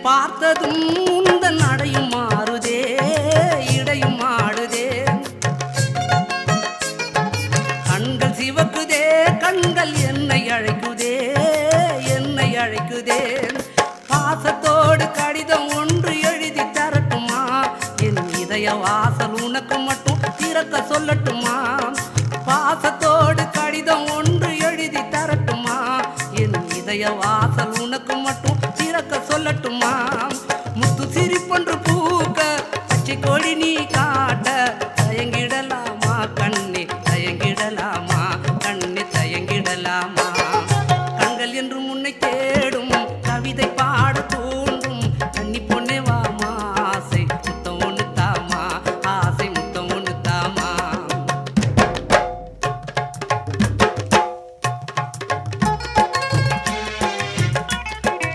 பார்த்ததும் உந்தன் நடையும் மாறுதே, இடையும் ஆடுதே. கண்கள் சிவக்குதே, கண்கள் என்னை அழைக்குதே, என்னை அழைக்குதே. பாசத்தோடு கடிதம் ஒன்று எழுதி தரட்டுமா? என் இதய வாசல் உனக்கு மட்டும் திறக்க சொல்லட்டும்.